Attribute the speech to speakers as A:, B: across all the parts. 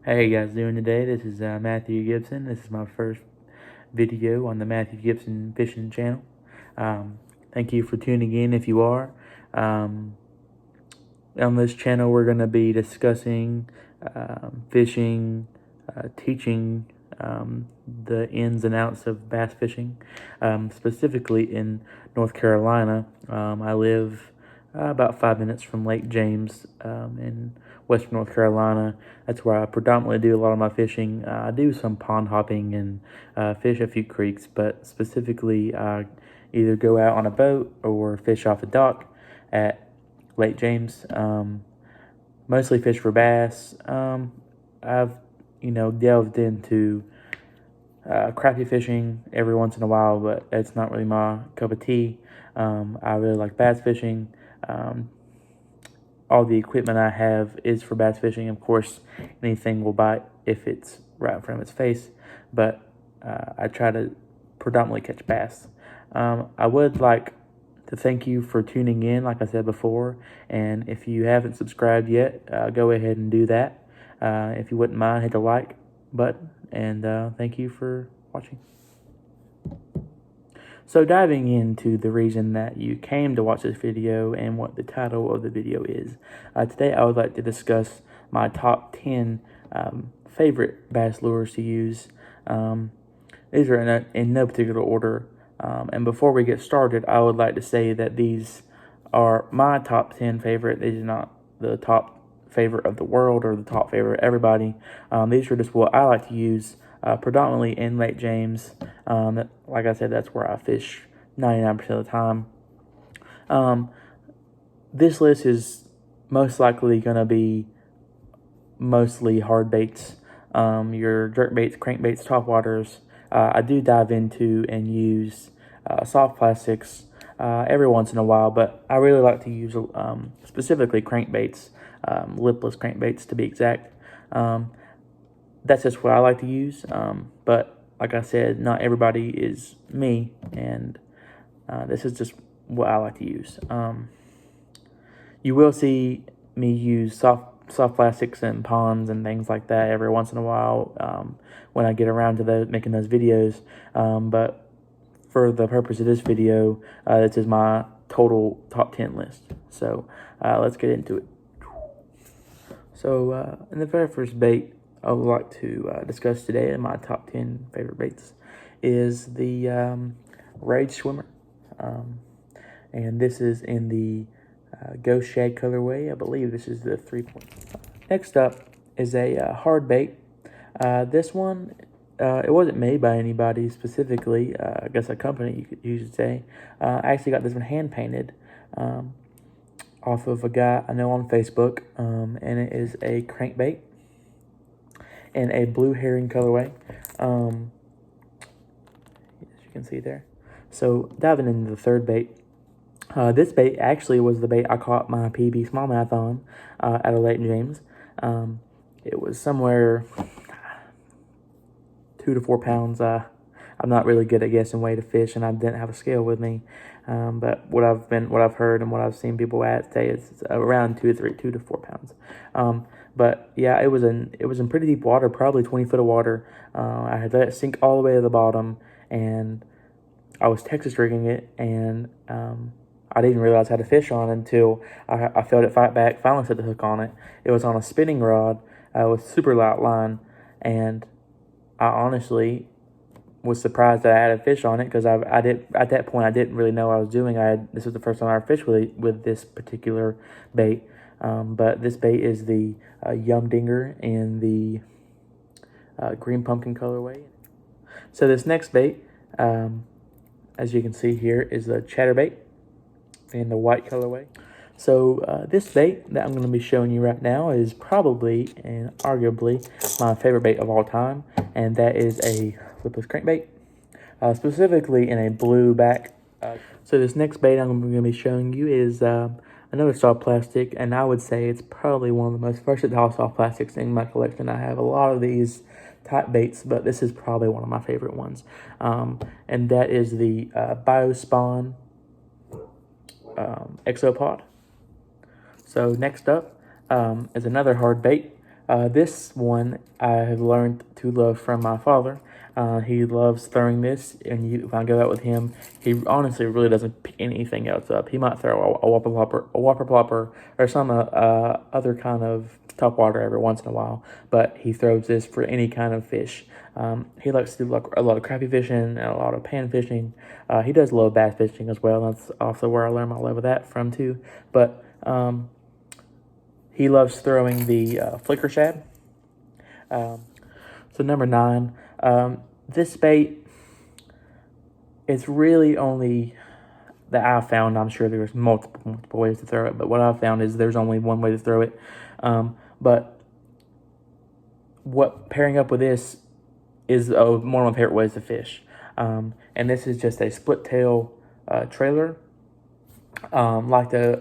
A: How you guys doing today? This is Matthew Gibson. This is my first video on the Matthew Gibson Fishing channel. Thank you for tuning in if you are. Um, on this channel, we're going to be discussing fishing, teaching the ins and outs of bass fishing, specifically in North Carolina. I live about 5 minutes from Lake James in western North Carolina. That's where I predominantly do a lot of my fishing. I do some pond hopping and fish a few creeks, but specifically I either go out on a boat or fish off the dock at Lake James. Mostly fish for bass. I've delved into crappie fishing every once in a while, but it's not really my cup of tea. I really like bass fishing. All the equipment I have is for bass fishing. Of course, anything will bite if it's right in front of its face, but I try to predominantly catch bass. I would like to thank you for tuning in, like I said before, and if you haven't subscribed yet, go ahead and do that. If you wouldn't mind, hit the like button, and thank you for watching. So diving into the reason that you came to watch this video and what the title of the video is, today I would like to discuss my top 10 favorite bass lures to use. These are in no particular order. And before we get started, I would like to say that these are my top 10 favorite. These are not the top favorite of the world or the top favorite of everybody. These are just what I like to use predominantly in Lake James. Like I said, that's where I fish 99% of the time. This list is most likely going to be mostly hard baits, your jerk baits, crankbaits, topwaters. I do dive into and use soft plastics every once in a while, but I really like to use specifically crankbaits, lipless crankbaits to be exact. That's just what I like to use, but like I said, not everybody is me, and this is just what I like to use. You will see me use soft plastics and ponds and things like that every once in a while when I get around to making those videos. But for the purpose of this video, this is my total top 10 list. So let's get into it. So in the very first bait I would like to discuss today in my top 10 favorite baits is the Rage Swimmer. And this is in the Ghost Shad colorway. I believe this is the 3.5. Next up is a hard bait. This one, it wasn't made by anybody specifically. I guess a company, you should say. I actually got this one hand painted off of a guy I know on Facebook, and it is a crankbait in a blue herring colorway. As you can see there. So diving into the third bait. This bait actually was the bait I caught my PB smallmouth on at Lake James. It was somewhere 2 to 4 pounds. I'm not really good at guessing weight of fish, and I didn't have a scale with me. But what I've heard and what I've seen people say is around 2 to 4 pounds. But yeah, it was in pretty deep water, probably 20 foot of water. I had let it sink all the way to the bottom, and I was Texas rigging it, and I didn't realize I had a fish on until I felt it fight back, finally set the hook on it. It was on a spinning rod with super light line, and I honestly was surprised that I had a fish on it because I did at that point I didn't really know what I was doing. This was the first time I ever fished with this particular bait. But this bait is the Yum Dinger in the green pumpkin colorway. So this next bait, as you can see here, is the chatterbait in the white colorway. So this bait that I'm going to be showing you right now is probably and arguably my favorite bait of all time, and that is a lipless crankbait, specifically in a blue back. So this next bait I'm going to be showing you is another soft plastic, and I would say it's probably one of the most versatile soft plastics in my collection. I have a lot of these type baits, but this is probably one of my favorite ones, and that is the Biospawn Exopod. So next up is another hard bait. This one I have learned to love from my father. He loves throwing this, and if I go out with him, he honestly really doesn't pick anything else up. He might throw a whopper plopper, or some other kind of topwater every once in a while, but he throws this for any kind of fish. He likes to do a lot of crappie fishing and a lot of pan fishing. He does love bass fishing as well. That's also where I learned my love of that from too. But he loves throwing the flicker shad. So number 9, this bait is really only that I found. I'm sure there's multiple ways to throw it, but what I found is there's only one way to throw it. But what pairing up with this is one of my favorite ways to fish. And this is just a split tail trailer. Like the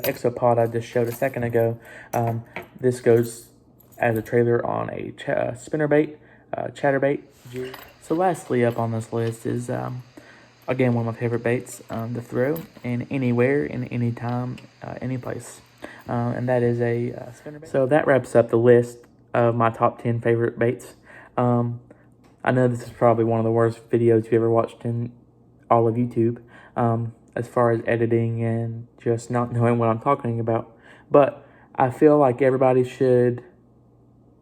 A: Exopod I just showed a second ago. This goes as a trailer on a spinnerbait, chatterbait. So lastly up on this list is again one of my favorite baits to throw in anywhere, in any time, any place, and that is a spinnerbait. So that wraps up the list of my top 10 favorite baits. I know this is probably one of the worst videos you've ever watched in all of YouTube, as far as editing and just not knowing what I'm talking about. But I feel like everybody should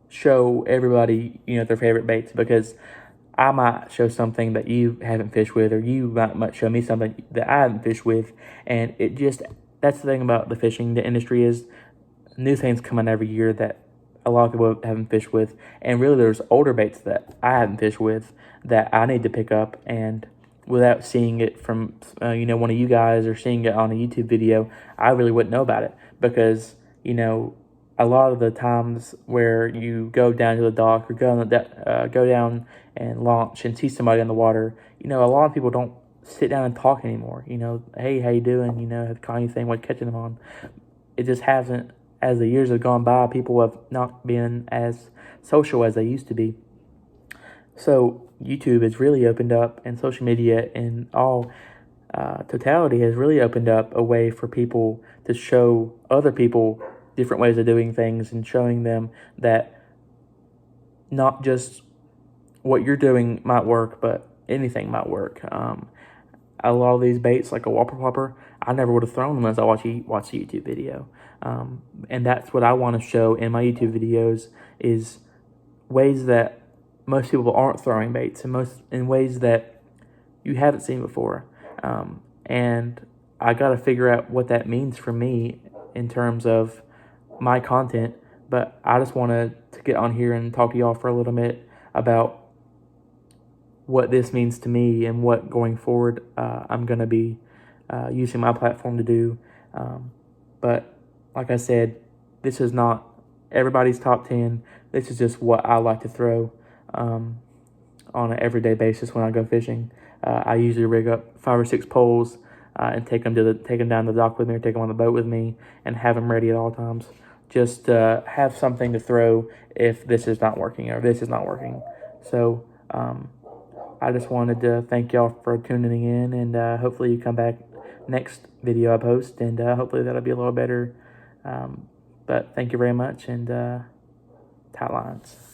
A: show everybody, their favorite baits, because I might show something that you haven't fished with, or you might show me something that I haven't fished with, and that's the thing about the fishing. The industry is new things coming every year that a lot of people haven't fished with, and really there's older baits that I haven't fished with that I need to pick up, and without seeing it from one of you guys or seeing it on a YouTube video, I really wouldn't know about it, because a lot of the times where you go down to the dock or go down and launch and see somebody on the water, a lot of people don't sit down and talk anymore. Hey, how you doing? Have caught anything? What catching them on? It just hasn't. As the years have gone by, people have not been as social as they used to be. So YouTube has really opened up, and social media in all totality has really opened up a way for people to show other people different ways of doing things, and showing them that not just what you're doing might work, but anything might work. A lot of these baits, like a whopper plopper, I never would have thrown them unless I watch a YouTube video. And that's what I want to show in my YouTube videos, is ways that most people aren't throwing baits, and in ways that you haven't seen before. And I got to figure out what that means for me in terms of my content. But I just wanted to get on here and talk to y'all for a little bit about what this means to me, and what going forward I'm going to be using my platform to do. But like I said, this is not everybody's top 10. This is just what I like to throw on an everyday basis when I go fishing. I usually rig up 5 or 6 poles and take them down the dock with me, or take them on the boat with me, and have them ready at all times. Just have something to throw if this is not working, or if this is not working. So I just wanted to thank y'all for tuning in, and hopefully you come back next video I post, and hopefully that'll be a little better. But thank you very much, and tight lines.